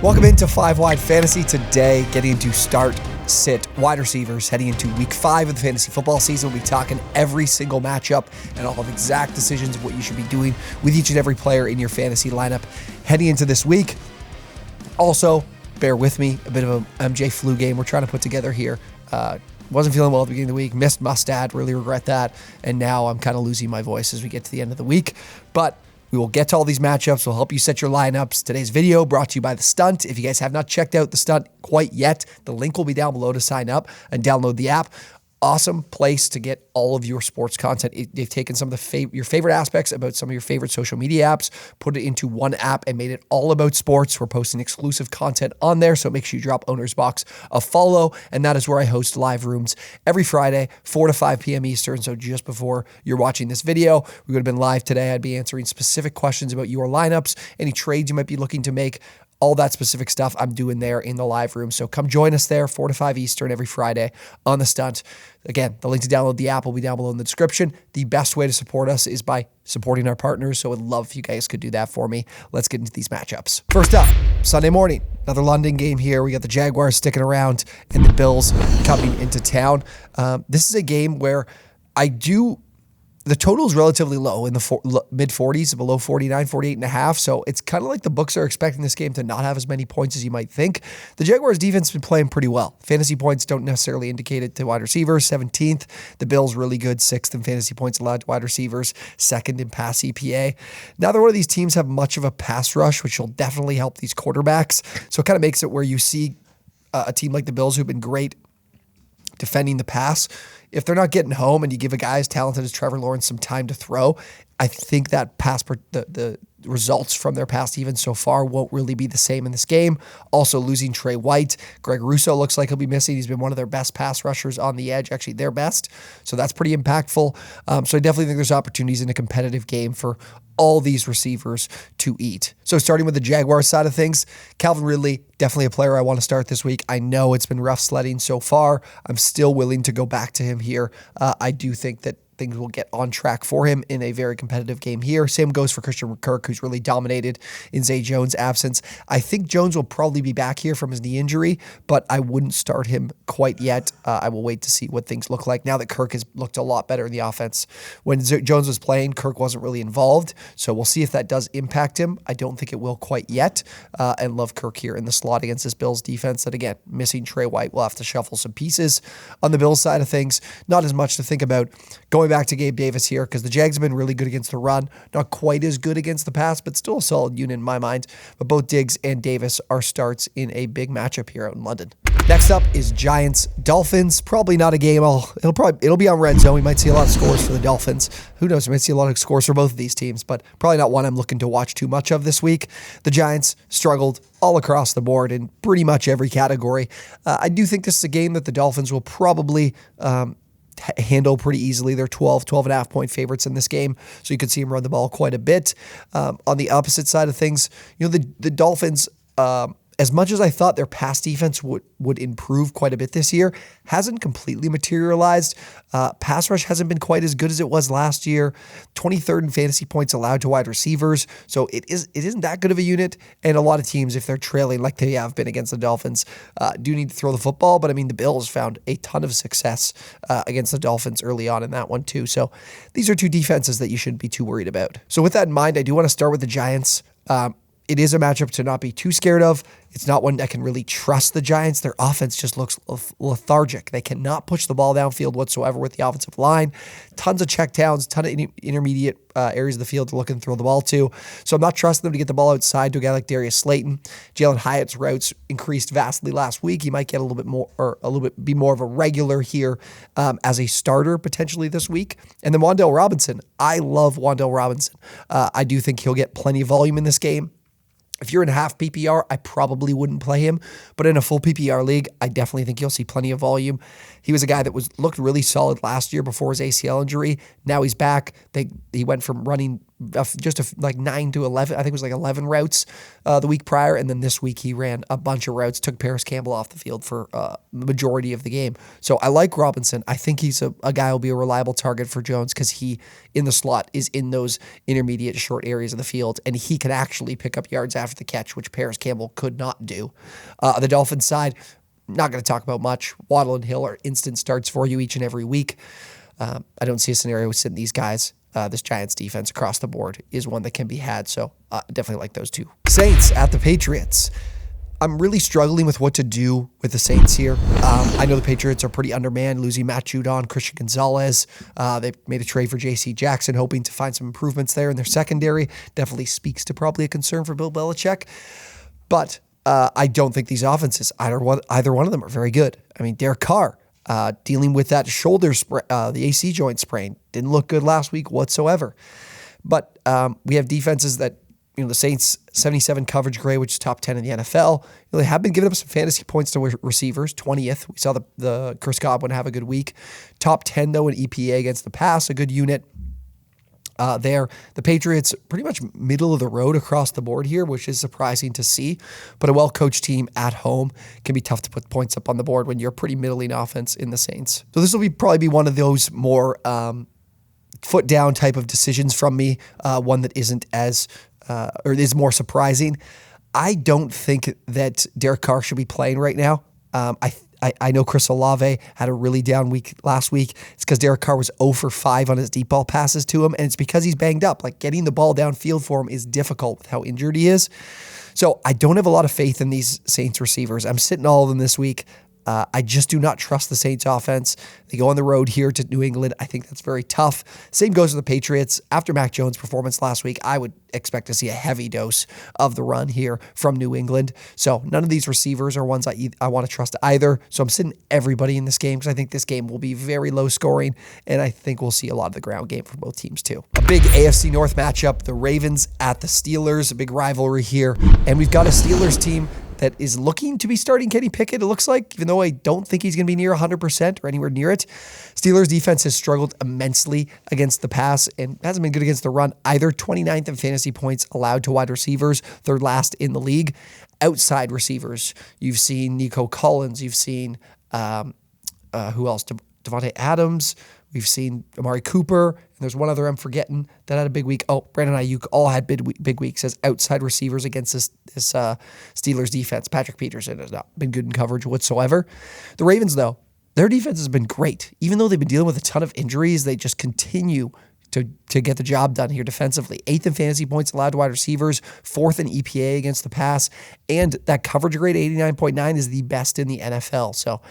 Welcome into 5-Wide Fantasy. Today, getting into start, sit, wide receivers, heading into week 5 of the fantasy football season. We'll be talking every single matchup and all of exact decisions of what you should be doing with each and every player in your fantasy lineup heading into this week. Also, bear with me, a bit of a MJ flu game we're trying to put together here. Wasn't feeling well at the beginning of the week, missed Mustad, really regret that, and now I'm kind of losing my voice as we get to the end of the week. But we will get to all these matchups. We'll help you set your lineups. Today's video brought to you by the STUNT. If you guys have not checked out the STUNT quite yet, the link will be down below to sign up and download the app. Awesome place to get all of your sports content. They've taken some of your favorite aspects about some of your favorite social media apps, put it into one app and made it all about sports. We're posting exclusive content on there, so make sure you drop OwnersBox a follow, and that is where I host live rooms every Friday, 4 to 5 p.m. Eastern, so just before you're watching this video. We would have been live today. I'd be answering specific questions about your lineups, any trades you might be looking to make, all that specific stuff I'm doing there in the live room. So come join us there, 4 to 5 Eastern every Friday on the STUNT. Again, the link to download the app will be down below in the description. The best way to support us is by supporting our partners, so I'd love if you guys could do that for me. Let's get into these matchups. First up, Sunday morning, another London game here. We got the Jaguars sticking around and the Bills coming into town. This is a game where the total is relatively low in the mid-40s, below 49, 48.5. So it's kind of like the books are expecting this game to not have as many points as you might think. The Jaguars defense has been playing pretty well. Fantasy points don't necessarily indicate it to wide receivers. 17th. The Bills really good. 6th in fantasy points allowed to wide receivers. 2nd in pass EPA. Neither one of these teams have much of a pass rush, which will definitely help these quarterbacks. So it kind of makes it where you see a team like the Bills who've been great defending the pass. If they're not getting home and you give a guy as talented as Trevor Lawrence some time to throw, I think that the results from their pass even so far won't really be the same in this game. Also losing Trey White. Greg Russo looks like he'll be missing. He's been one of their best pass rushers on the edge, actually their best. So that's pretty impactful. So I definitely think there's opportunities in a competitive game for all these receivers to eat. So starting with the Jaguars side of things, Calvin Ridley, definitely a player I want to start this week. I know it's been rough sledding so far. I'm still willing to go back to him here. I do think that things will get on track for him in a very competitive game here. Same goes for Christian Kirk, who's really dominated in Zay Jones' absence. I think Jones will probably be back here from his knee injury, but I wouldn't start him quite yet. I will wait to see what things look like now that Kirk has looked a lot better in the offense. When Jones was playing, Kirk wasn't really involved, so we'll see if that does impact him. I don't think it will quite yet, and love Kirk here in the slot against this Bills defense that, again, missing Trey White, will have to shuffle some pieces. On the Bills side of things, not as much to think about. Going back to Gabe Davis here because the Jags have been really good against the run, not quite as good against the pass, but still a solid unit in my mind. But both Diggs and Davis are starts in a big matchup here out in London. Next up is Giants Dolphins. Probably not a game. It'll be on red zone. We might see a lot of scores for the Dolphins. Who knows? We might see a lot of scores for both of these teams, but probably not one I'm looking to watch too much of this week. The Giants struggled all across the board in pretty much every category. I do think this is a game that the Dolphins will probably handle pretty easily. They're 12.5 point favorites in this game, so you could see them run the ball quite a bit. On the opposite side of things, the Dolphins, as much as I thought their pass defense would improve quite a bit this year, hasn't completely materialized. Pass rush hasn't been quite as good as it was last year. 23rd in fantasy points allowed to wide receivers, so it isn't that good of a unit. And a lot of teams, if they're trailing like they have been against the Dolphins, do need to throw the football. But I mean, the Bills found a ton of success against the Dolphins early on in that one too. So these are two defenses that you shouldn't be too worried about. So with that in mind, I do want to start with the Giants. It is a matchup to not be too scared of. It's not one that can really trust the Giants. Their offense just looks lethargic. They cannot push the ball downfield whatsoever with the offensive line. Tons of checkdowns, ton of intermediate areas of the field to look and throw the ball to. So I'm not trusting them to get the ball outside to a guy like Darius Slayton. Jalen Hyatt's routes increased vastly last week. He might get be more of a regular here as a starter potentially this week. And then Wan'Dale Robinson. I love Wan'Dale Robinson. I do think he'll get plenty of volume in this game. If you're in a half PPR, I probably wouldn't play him, but in a full PPR league, I definitely think you'll see plenty of volume. He was a guy that looked really solid last year before his ACL injury. Now he's back. He went from running like 9 to 11. I think it was like 11 routes the week prior. And then this week he ran a bunch of routes, took Paris Campbell off the field for the majority of the game. So I like Robinson. I think he's a guy who will be a reliable target for Jones because he, in the slot, is in those intermediate short areas of the field. And he can actually pick up yards after the catch, which Paris Campbell could not do. The Dolphins side, not going to talk about much. Waddle and Hill are instant starts for you each and every week. I don't see a scenario with sitting these guys. This Giants defense across the board is one that can be had, so definitely like those two. Saints at the Patriots. I'm really struggling with what to do with the Saints here. I know the Patriots are pretty undermanned, losing Matt Judon, Christian Gonzalez. They made a trade for J.C. Jackson, hoping to find some improvements there in their secondary. Definitely speaks to probably a concern for Bill Belichick. But I don't think these offenses, either one of them, are very good. I mean, Derek Carr, dealing with that shoulder, the AC joint sprain. Didn't look good last week whatsoever. But we have defenses that, the Saints, 77 coverage grade, which is top 10 in the NFL. They have been giving up some fantasy points to receivers, 20th. We saw the Chris Godwin have a good week. Top 10, though, in EPA against the pass, a good unit. There, the Patriots pretty much middle of the road across the board here, which is surprising to see. But a well-coached team at home can be tough to put points up on the board when you're a pretty middling offense in the Saints. So this will probably be one of those more foot down type of decisions from me, one that isn't as or is more surprising. I don't think that Derek Carr should be playing right now. I know Chris Olave had a really down week last week. It's because Derek Carr was 0 for 5 on his deep ball passes to him, and it's because he's banged up. Like, getting the ball downfield for him is difficult with how injured he is. So I don't have a lot of faith in these Saints receivers. I'm sitting all of them this week. I just do not trust the Saints offense. They go on the road here to New England. I think that's very tough. Same goes with the Patriots. After Mac Jones' performance last week, I would expect to see a heavy dose of the run here from New England. So none of these receivers are ones I want to trust either. So I'm sitting everybody in this game because I think this game will be very low scoring, and I think we'll see a lot of the ground game from both teams too. A big AFC North matchup, the Ravens at the Steelers, a big rivalry here. And we've got a Steelers team that is looking to be starting Kenny Pickett, it looks like, even though I don't think he's going to be near 100% or anywhere near it. Steelers defense has struggled immensely against the pass and hasn't been good against the run either. 29th in fantasy points allowed to wide receivers, third last in the league. Outside receivers, you've seen Nico Collins, you've seen, who else? Devontae Adams, we've seen Amari Cooper, and there's one other I'm forgetting that had a big week. Oh, Brandon Ayuk all had big weeks as outside receivers against this Steelers defense. Patrick Peterson has not been good in coverage whatsoever. The Ravens, though, their defense has been great. Even though they've been dealing with a ton of injuries, they just continue to get the job done here defensively. 8th in fantasy points allowed to wide receivers, 4th in EPA against the pass, and that coverage grade, 89.9, is the best in the NFL. So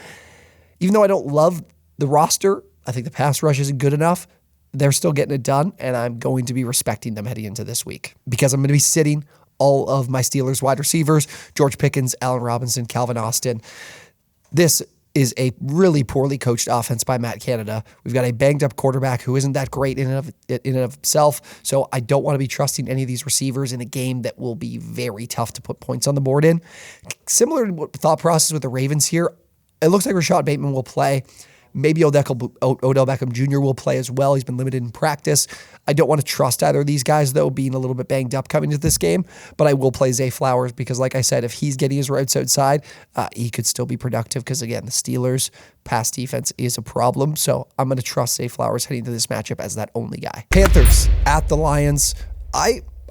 even though I don't love the roster, I think the pass rush isn't good enough. They're still getting it done, and I'm going to be respecting them heading into this week because I'm going to be sitting all of my Steelers wide receivers, George Pickens, Allen Robinson, Calvin Austin. This is a really poorly coached offense by Matt Canada. We've got a banged-up quarterback who isn't that great in and of himself, so I don't want to be trusting any of these receivers in a game that will be very tough to put points on the board in. Similar thought process with the Ravens here. It looks like Rashad Bateman will play. Maybe Odell Beckham Jr. will play as well. He's been limited in practice. I don't want to trust either of these guys, though, being a little bit banged up coming into this game, but I will play Zay Flowers because, like I said, if he's getting his routes outside, he could still be productive because, again, the Steelers' pass defense is a problem, so I'm going to trust Zay Flowers heading into this matchup as that only guy. Panthers at the Lions.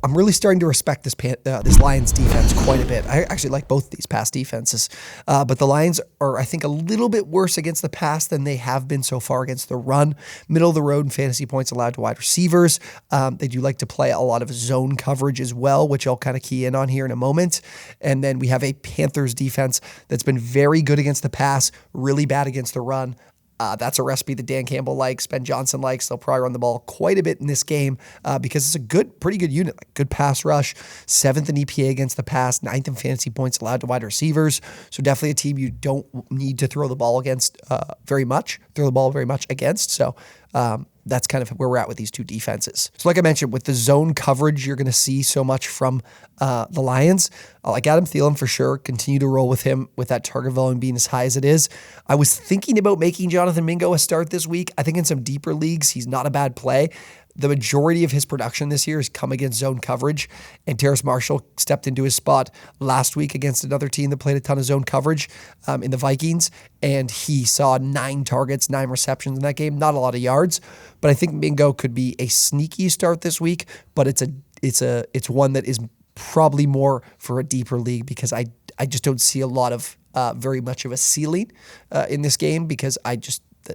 I'm really starting to respect this Lions defense quite a bit. I actually like both these pass defenses, but the Lions are, I think, a little bit worse against the pass than they have been so far against the run. Middle of the road in fantasy points allowed to wide receivers. They do like to play a lot of zone coverage as well, which I'll kind of key in on here in a moment. And then we have a Panthers defense that's been very good against the pass, really bad against the run. That's a recipe that Dan Campbell likes, Ben Johnson likes. They'll probably run the ball quite a bit in this game because it's a pretty good unit, like good pass rush, 7th in EPA against the pass, 9th in fantasy points allowed to wide receivers. So definitely a team you don't need to throw the ball very much against. So that's kind of where we're at with these two defenses. So like I mentioned, with the zone coverage, you're going to see so much from the Lions. I like Adam Thielen for sure. Continue to roll with him with that target volume being as high as it is. I was thinking about making Jonathan Mingo a start this week. I think in some deeper leagues, he's not a bad play. the majority of his production this year has come against zone coverage, and Terrace Marshall stepped into his spot last week against another team that played a ton of zone coverage in the Vikings, and he saw 9 targets, 9 receptions in that game. Not a lot of yards, but I think Mingo could be a sneaky start this week, but it's one that is probably more for a deeper league because I just don't see a lot of very much of a ceiling in this game because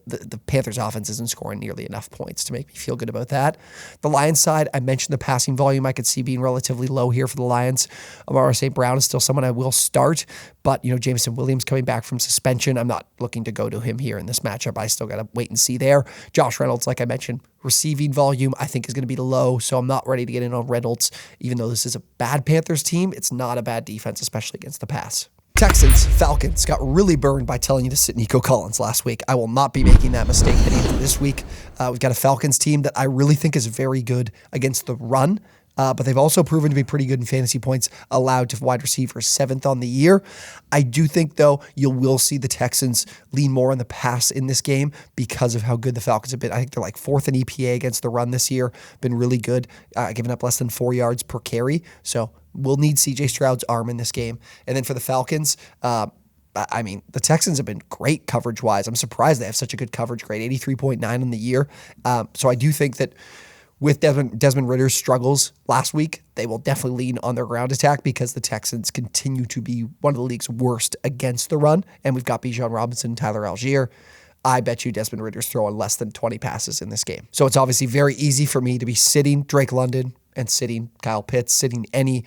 the Panthers offense isn't scoring nearly enough points to make me feel good about that. The Lions side, I mentioned the passing volume I could see being relatively low here for the Lions. Amara St. Brown is still someone I will start, but Jameson Williams coming back from suspension, I'm not looking to go to him here in this matchup. I still got to wait and see there. Josh Reynolds, like I mentioned, receiving volume I think is going to be low, so I'm not ready to get in on Reynolds. Even though this is a bad Panthers team, it's not a bad defense, especially against the pass. Texans, Falcons got really burned by telling you to sit Nico Collins last week. I will not be making that mistake heading into this week. We've got a Falcons team that I really think is very good against the run, but they've also proven to be pretty good in fantasy points allowed to wide receivers, 7th on the year. I do think, though, you will see the Texans lean more on the pass in this game because of how good the Falcons have been. I think they're like 4th in EPA against the run this year, been really good, giving up less than 4 yards per carry, so we'll need C.J. Stroud's arm in this game. And then for the Falcons, the Texans have been great coverage-wise. I'm surprised they have such a good coverage grade, 83.9 on the year. So I do think that with Desmond Ritter's struggles last week, they will definitely lean on their ground attack because the Texans continue to be one of the league's worst against the run. And we've got Bijan Robinson, Tyler Algier. I bet you Desmond Ritter's throwing less than 20 passes in this game. So it's obviously very easy for me to be sitting Drake London and sitting Kyle Pitts, sitting any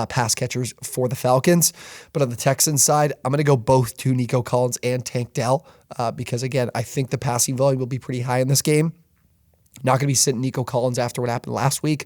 pass catchers for the Falcons. But on the Texans side, I'm going to go both to Nico Collins and Tank Dell because, again, I think the passing volume will be pretty high in this game. Not going to be sitting Nico Collins after what happened last week.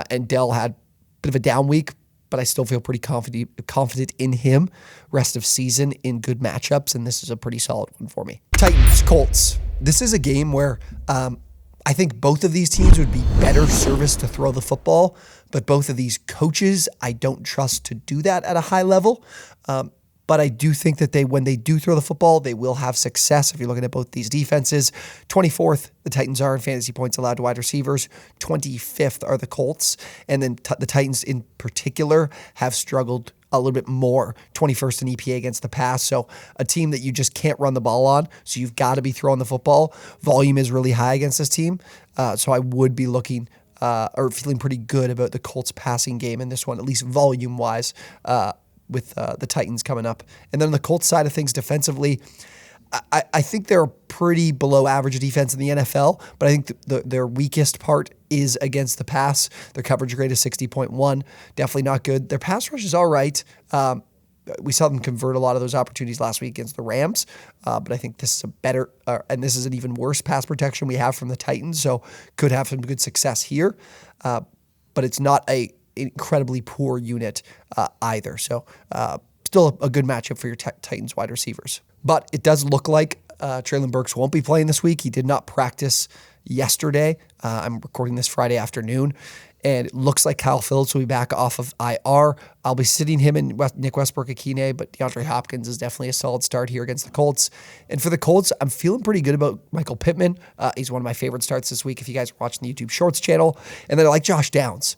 And Dell had a bit of a down week, but I still feel pretty confident in him rest of season in good matchups, and this is a pretty solid one for me. Titans, Colts. This is a game where I think both of these teams would be better serviced to throw the football, but both of these coaches I don't trust to do that at a high level. But I do think that when they do throw the football, they will have success. If you're looking at both these defenses, 24th, the Titans are in fantasy points allowed to wide receivers. 25th are the Colts. And then the Titans in particular have struggled a little bit more, 21st in EPA against the pass. So a team that you just can't run the ball on, so you've got to be throwing the football. Volume is really high against this team. So I would be looking or feeling pretty good about the Colts passing game in this one, at least volume-wise, with the Titans coming up. And then on the Colts side of things defensively, I think they're a pretty below average defense in the NFL, but I think their weakest part is against the pass. Their coverage grade is 60.1. Definitely not good. Their pass rush is all right. We saw them convert a lot of those opportunities last week against the Rams, but I think this is a better, and this is an even worse pass protection we have from the Titans, so could have some good success here, but it's not a incredibly poor unit either. So still a good matchup for your Titans wide receivers. But it does look like Treylon Burks won't be playing this week. He did not practice yesterday. I'm recording this Friday afternoon, and it looks like Kyle Phillips will be back off of IR. I'll be sitting him and Nick Westbrook-Akine, but DeAndre Hopkins is definitely a solid start here against the Colts. And for the Colts, I'm feeling pretty good about Michael Pittman. He's one of my favorite starts this week if you guys are watching the YouTube Shorts channel. And then I like Josh Downs.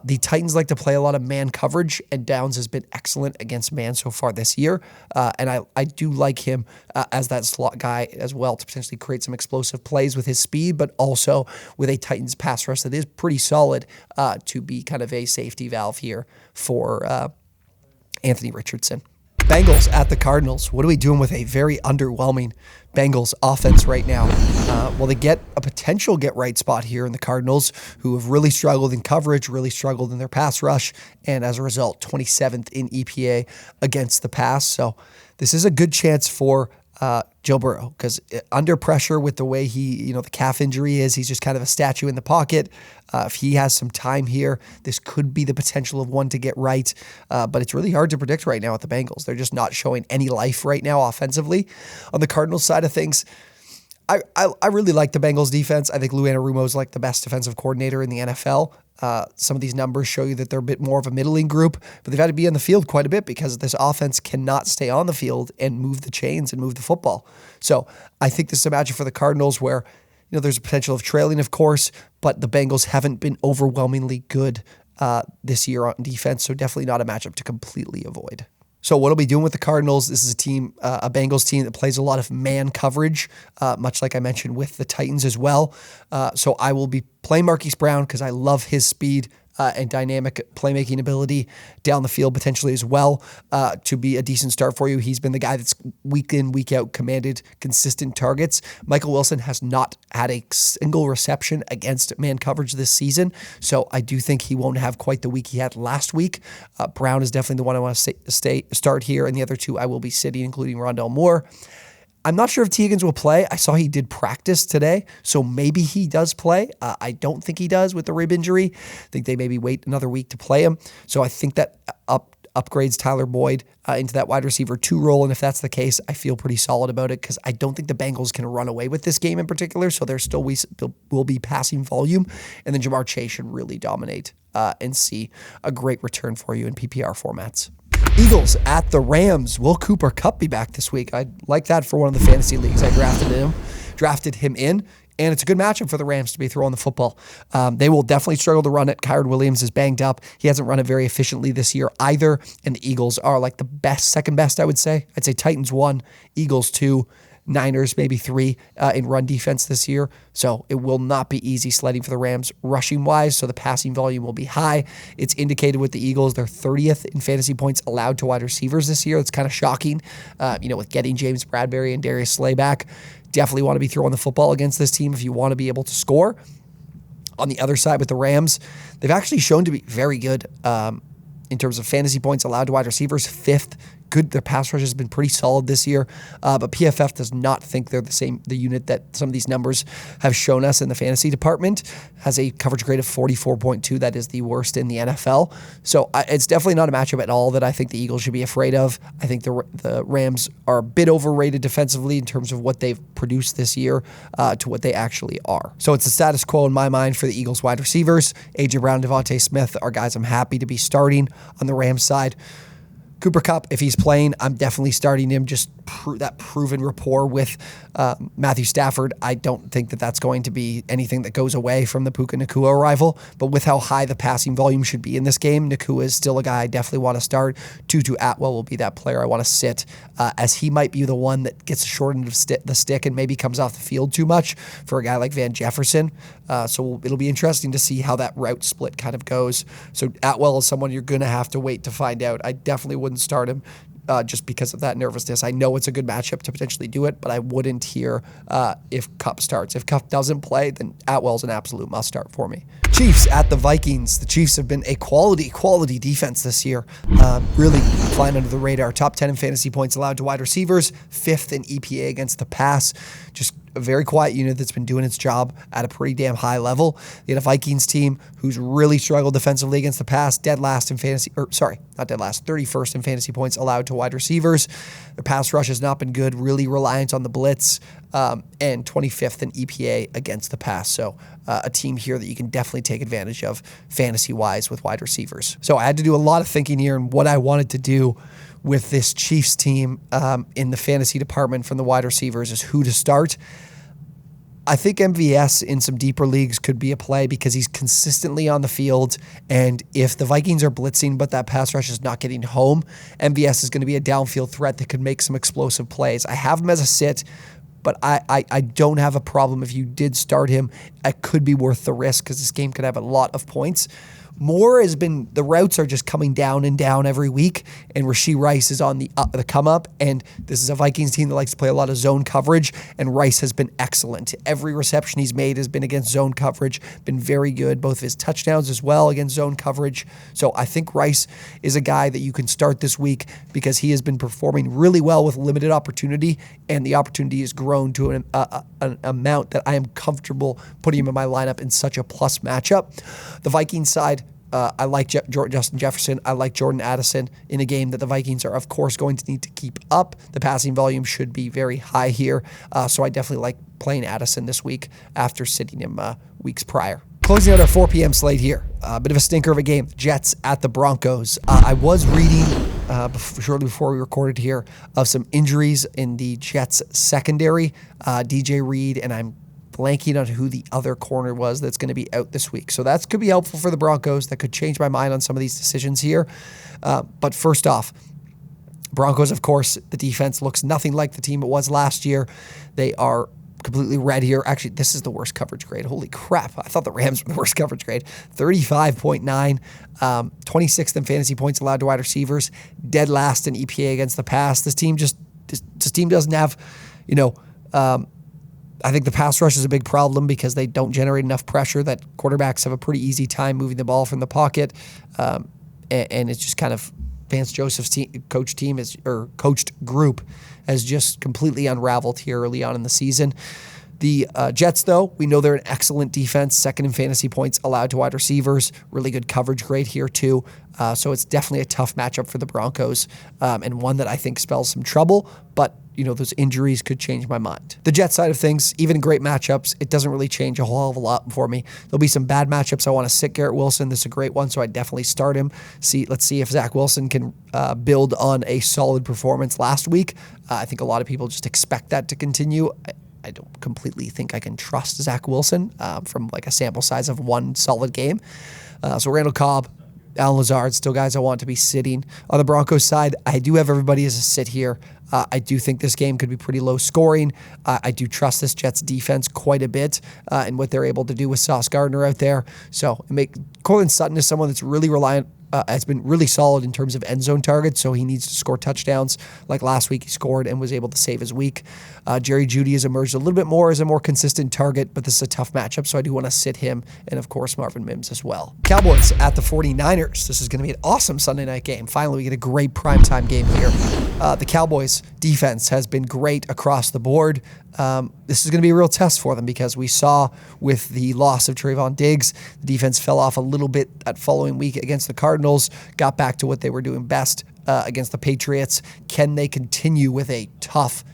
The Titans like to play a lot of man coverage, and Downs has been excellent against man so far this year. And I do like him as that slot guy as well to potentially create some explosive plays with his speed, but also with a Titans pass rush that is pretty solid to be kind of a safety valve here for Anthony Richardson. Bengals at the Cardinals. What are we doing with a very underwhelming Bengals offense right now? Well, they get a potential get-right spot here in the Cardinals, who have really struggled in coverage, really struggled in their pass rush, and as a result, 27th in EPA against the pass. So this is a good chance for Joe Burrow, because under pressure with the way he, the calf injury is, he's just kind of a statue in the pocket. If he has some time here, this could be the potential of one to get right. But it's really hard to predict right now with the Bengals. They're just not showing any life right now offensively. On the Cardinals side of things, I really like the Bengals defense. I think Lou Anarumo is like the best defensive coordinator in the NFL. Some of these numbers show you that they're a bit more of a middling group, but they've had to be on the field quite a bit because this offense cannot stay on the field and move the chains and move the football. So I think this is a matchup for the Cardinals where there's a potential of trailing, of course, but the Bengals haven't been overwhelmingly good this year on defense, so definitely not a matchup to completely avoid. So what I'll be doing with the Cardinals, this is a Bengals team that plays a lot of man coverage, much like I mentioned with the Titans as well. So I will be playing Marquise Brown because I love his speed and dynamic playmaking ability down the field potentially as well to be a decent start for you. He's been the guy that's week in, week out commanded consistent targets. Michael Wilson has not had a single reception against man coverage this season, so I do think he won't have quite the week he had last week. Brown is definitely the one I want to start here, and the other two I will be sitting, including Rondale Moore. I'm not sure if T. Higgins will play. I saw he did practice today, so maybe he does play. I don't think he does with the rib injury. I think they maybe wait another week to play him. So I think that upgrades Tyler Boyd into that wide receiver 2 role, and if that's the case, I feel pretty solid about it because I don't think the Bengals can run away with this game in particular, so there still will be passing volume, and then Jamar Chase should really dominate and see a great return for you in PPR formats. Eagles at the Rams. Will Cooper Kupp be back this week? I like that for one of the fantasy leagues I drafted him in, and it's a good matchup for the Rams to be throwing the football. They will definitely struggle to run it. Kyron Williams is banged up. He hasn't run it very efficiently this year either, and the Eagles are like the second best, I would say. I'd say Titans 1, Eagles 2, Niners maybe 3 in run defense this year. So it will not be easy sledding for the Rams rushing wise. So the passing volume will be high. It's indicated with the Eagles, they're 30th in fantasy points allowed to wide receivers this year. It's kind of shocking, with getting James Bradbury and Darius Slay back. Definitely want to be throwing the football against this team if you want to be able to score. On the other side with the Rams, they've actually shown to be very good in terms of fantasy points allowed to wide receivers, 5th. Good. Their pass rush has been pretty solid this year, but PFF does not think they're the unit that some of these numbers have shown us in the fantasy department. Has a coverage grade of 44.2. That is the worst in the NFL. So it's definitely not a matchup at all that I think the Eagles should be afraid of. I think the Rams are a bit overrated defensively in terms of what they've produced this year to what they actually are. So it's the status quo in my mind for the Eagles wide receivers. A.J. Brown, Devontae Smith are guys I'm happy to be starting on the Rams side. Cooper Kupp, if he's playing, I'm definitely starting him. Just that proven rapport with Matthew Stafford. I don't think that that's going to be anything that goes away from the Puka Nacua arrival. But with how high the passing volume should be in this game, Nacua is still a guy I definitely want to start. Tutu Atwell will be that player I want to sit, as he might be the one that gets the short end of the stick and maybe comes off the field too much for a guy like Van Jefferson. So it'll be interesting to see how that route split kind of goes. So Atwell is someone you're going to have to wait to find out. I definitely wouldn't start him just because of that nervousness. I know it's a good matchup to potentially do it, but I wouldn't here if Kupp starts. If Kupp doesn't play, then Atwell's an absolute must start for me. Chiefs at the Vikings. The Chiefs have been a quality defense this year. Really flying under the radar. Top 10 in fantasy points allowed to wide receivers. 5th in EPA against the pass. Just a very quiet unit that's been doing its job at a pretty damn high level. You had a Vikings team who's really struggled defensively against the pass. 31st in fantasy points allowed to wide receivers. Their pass rush has not been good. Really reliant on the blitz. And 25th in EPA against the pass. So a team here that you can definitely take advantage of fantasy-wise with wide receivers. So I had to do a lot of thinking here and what I wanted to do with this Chiefs team in the fantasy department from the wide receivers is who to start. I think MVS in some deeper leagues could be a play because he's consistently on the field, and if the Vikings are blitzing but that pass rush is not getting home, MVS is going to be a downfield threat that could make some explosive plays. I have him as a sit, but I don't have a problem if you did start him. It could be worth the risk because this game could have a lot of points. Moore has been, the routes are just coming down and down every week, and Rashee Rice is on the come up, and this is a Vikings team that likes to play a lot of zone coverage, and Rice has been excellent. Every reception he's made has been against zone coverage, been very good, both of his touchdowns as well against zone coverage. So I think Rice is a guy that you can start this week because he has been performing really well with limited opportunity, and the opportunity has grown to an amount that I am comfortable putting him in my lineup in such a plus matchup. The Vikings side, I like Justin Jefferson. I like Jordan Addison in a game that the Vikings are, of course, going to need to keep up. The passing volume should be very high here, so I definitely like playing Addison this week after sitting him weeks prior. Closing out our 4 p.m. slate here, a bit of a stinker of a game. Jets at the Broncos. I was reading shortly before we recorded here of some injuries in the Jets secondary. DJ Reed, and I'm blanking on who the other corner was that's going to be out this week. So that could be helpful for the Broncos. That could change my mind on some of these decisions here. But first off, Broncos, of course, the defense looks nothing like the team it was last year. They are completely red here. Actually, this is the worst coverage grade. Holy crap. I thought the Rams were the worst coverage grade. 35.9, 26th in fantasy points allowed to wide receivers, dead last in EPA against the pass. This team doesn't have, I think the pass rush is a big problem because they don't generate enough pressure that quarterbacks have a pretty easy time moving the ball from the pocket. And it's just kind of Vance Joseph's coached group has just completely unraveled here early on in the season. The Jets, though, we know they're an excellent defense, second in fantasy points allowed to wide receivers, really good coverage grade here too. So it's definitely a tough matchup for the Broncos, and one that I think spells some trouble, but those injuries could change my mind. The Jets side of things, even in great matchups, it doesn't really change a whole hell of a lot for me. There'll be some bad matchups. I want to sit Garrett Wilson. This is a great one, so I definitely start him. Let's see if Zach Wilson can build on a solid performance last week. I think a lot of people just expect that to continue. I don't completely think I can trust Zach Wilson from like a sample size of one solid game. So Randall Cobb, Alan Lazard, still guys I want to be sitting. On the Broncos side, I do have everybody as a sit here. I do think this game could be pretty low scoring. I do trust this Jets defense quite a bit and what they're able to do with Sauce Gardner out there. So Courtland Sutton is someone that's really reliant, has been really solid in terms of end zone targets, so he needs to score touchdowns. Like last week, he scored and was able to save his week. Jerry Jeudy has emerged a little bit more as a more consistent target, but this is a tough matchup, so I do want to sit him, and of course, Marvin Mims as well. Cowboys at the 49ers. This is going to be an awesome Sunday night game. Finally, we get a great primetime game here. The Cowboys defense has been great across the board. This is going to be a real test for them because we saw with the loss of Trayvon Diggs, the defense fell off a little bit that following week against the Cardinals, got back to what they were doing best against the Patriots. Can they continue with a tough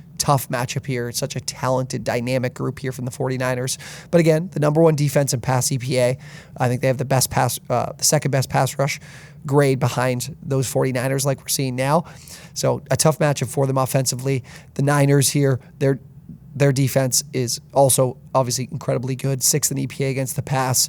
matchup here? It's such a talented, dynamic group here from the 49ers. But again, the number one defense in pass EPA. I think they have the second best pass rush grade behind those 49ers like we're seeing now. So a tough matchup for them offensively. The Niners here, their defense is also obviously incredibly good. 6th in EPA against the pass.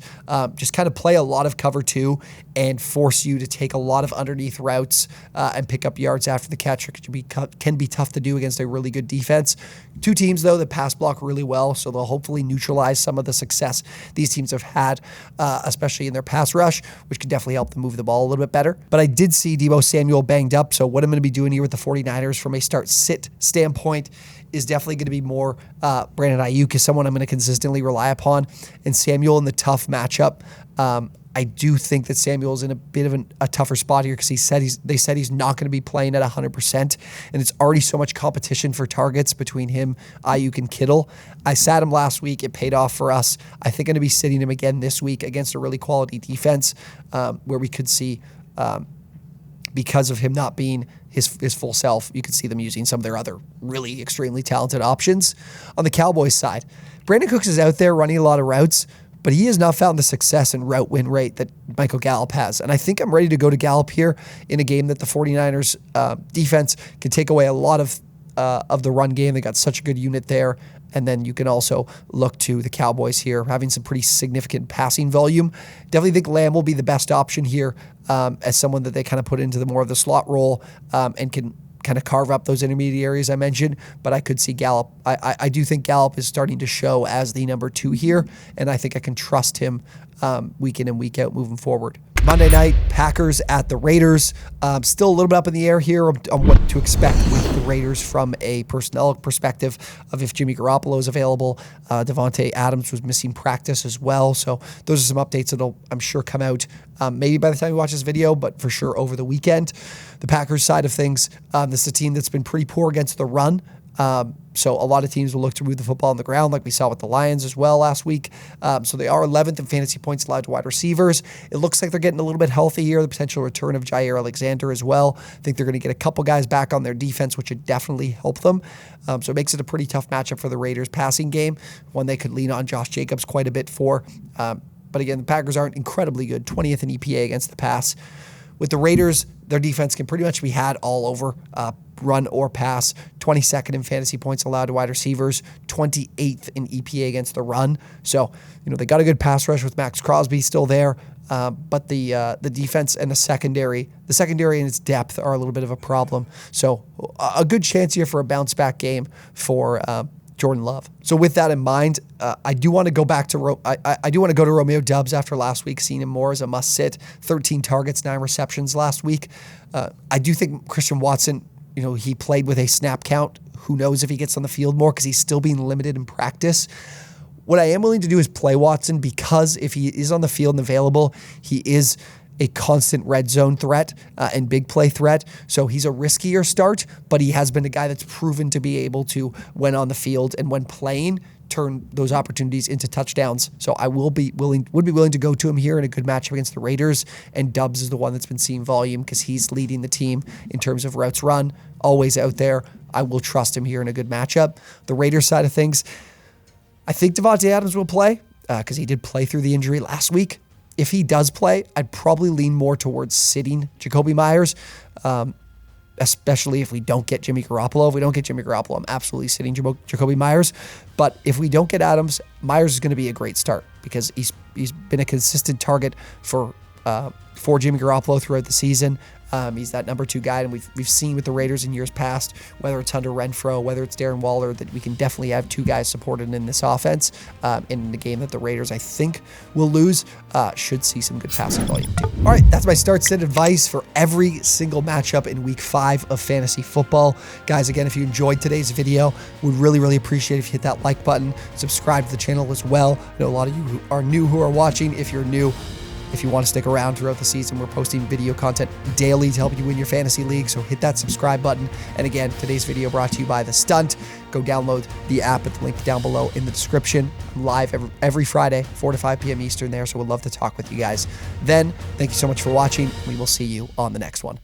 Just kind of play a lot of cover two and force you to take a lot of underneath routes and pick up yards after the catch. It can be tough to do against a really good defense. Two teams, though, that pass block really well, so they'll hopefully neutralize some of the success these teams have had, especially in their pass rush, which could definitely help them move the ball a little bit better. But I did see Deebo Samuel banged up, so what I'm going to be doing here with the 49ers from a start-sit standpoint is definitely going to be more Brandon Ayuk is someone I'm going to consistently rely upon, and Samuel in the tough matchup. I do think that Samuel's in a bit of a tougher spot here because they said he's not going to be playing at 100%, and it's already so much competition for targets between him, Ayuk, and Kittle. I sat him last week. It paid off for us. I think I'm going to be sitting him again this week against a really quality defense where we could see, because of him not being his full self, you could see them using some of their other really extremely talented options. On the Cowboys side, Brandon Cooks is out there running a lot of routes, but he has not found the success and route win rate that Michael Gallup has. And I think I'm ready to go to Gallup here in a game that the 49ers defense can take away a lot of the run game. They got such a good unit there. And then you can also look to the Cowboys here, having some pretty significant passing volume. Definitely think Lamb will be the best option here as someone that they kind of put into the more of the slot role and can kind of carve up those intermediaries I mentioned. But I could see Gallup. I do think Gallup is starting to show as the number 2 here, and I think I can trust him week in and week out moving forward. Monday night, Packers at the Raiders. Still a little bit up in the air here on what to expect with the Raiders from a personnel perspective of if Jimmy Garoppolo is available. Devontae Adams was missing practice as well. So those are some updates that'll, I'm sure, come out maybe by the time you watch this video, but for sure over the weekend. The Packers side of things, this is a team that's been pretty poor against the run. So a lot of teams will look to move the football on the ground like we saw with the Lions as well last week. So they are 11th in fantasy points allowed to wide receivers. It looks like they're getting a little bit healthy here. The potential return of Jair Alexander as well. I think they're going to get a couple guys back on their defense, which would definitely help them. So it makes it a pretty tough matchup for the Raiders passing game, one they could lean on Josh Jacobs quite a bit for. But again, the Packers aren't incredibly good, 20th in EPA against the pass. With the Raiders, their defense can pretty much be had all over. run or pass, 22nd in fantasy points allowed to wide receivers, 28th in EPA against the run. So, they got a good pass rush with Max Crosby still there. But the defense and the secondary and its depth are a little bit of a problem. So a good chance here for a bounce back game for Jordan Love. So with that in mind, I do want to go back to I do want to go to Romeo Doubs after last week, seeing him more as a must sit. 13 targets, 9 receptions last week. I do think Christian Watson, he played with a snap count. Who knows if he gets on the field more because he's still being limited in practice. What I am willing to do is play Watson because if he is on the field and available, he is a constant red zone threat and big play threat. So he's a riskier start, but he has been a guy that's proven to be able to, when on the field and when playing, turn those opportunities into touchdowns. So I would be willing to go to him here in a good matchup against the Raiders. And Doubs is the one that's been seeing volume because he's leading the team in terms of routes run, always out there. I will trust him here in a good matchup. The Raiders side of things, I think Devontae Adams will play because he did play through the injury last week. If he does play, I'd probably lean more towards sitting Jacoby Myers, especially if we don't get Jimmy Garoppolo. If we don't get Jimmy Garoppolo, I'm absolutely sitting Jacoby Myers. But if we don't get Adams, Myers is going to be a great start because he's been a consistent target for Jimmy Garoppolo throughout the season. He's that number 2 guy, and we've seen with the Raiders in years past, whether it's Hunter Renfrow, whether it's Darren Waller, that we can definitely have 2 guys supported in this offense. In the game that the Raiders, I think, will lose, should see some good passing volume too. All right, that's my start-sit advice for every single matchup in Week 5 of fantasy football. Guys, again, if you enjoyed today's video, we'd really, really appreciate it if you hit that like button, subscribe to the channel as well. I know a lot of you who are new who are watching. If you're new, if you want to stick around throughout the season, we're posting video content daily to help you win your fantasy league, so hit that subscribe button. And again, today's video brought to you by The Stunt. Go download the app at the link down below in the description. I'm live every Friday, 4 to 5 p.m. Eastern there, so we'd love to talk with you guys. Then, thank you so much for watching. We will see you on the next one.